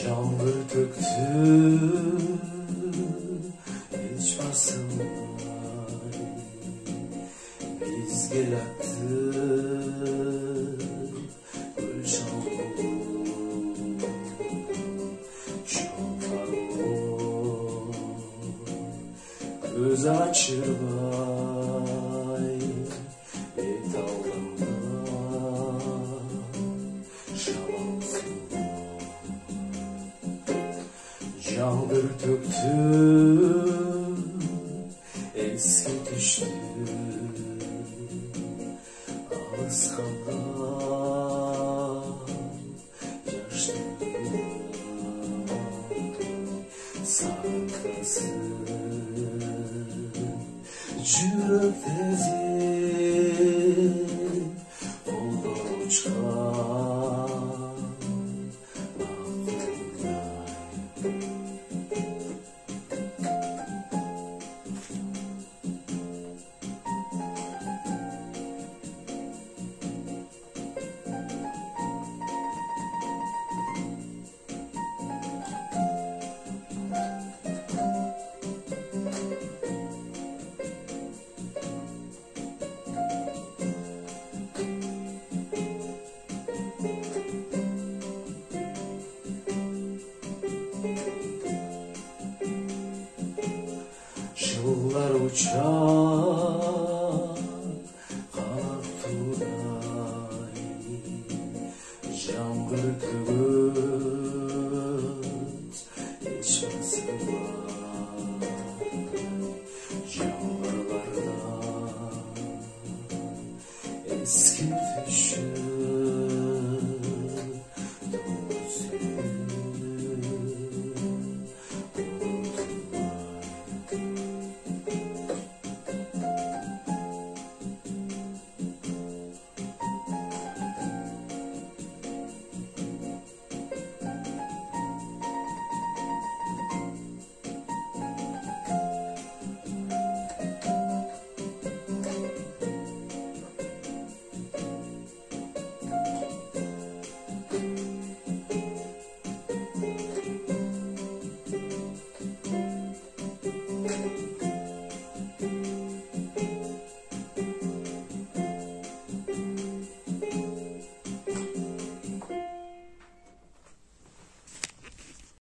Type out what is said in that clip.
Yağmur döktü hiç basılmay, biz gel attık gül çaldı şofar göz açır bay et aldığında şalansın. Yağmur döktü, eski düştü, ağız kalan yaş döktü, saklasın cürep tezi oldu uçkan. Yıllar uçar kanat turay, yağmur göz içmesin var. Yağmurlardan eski düşür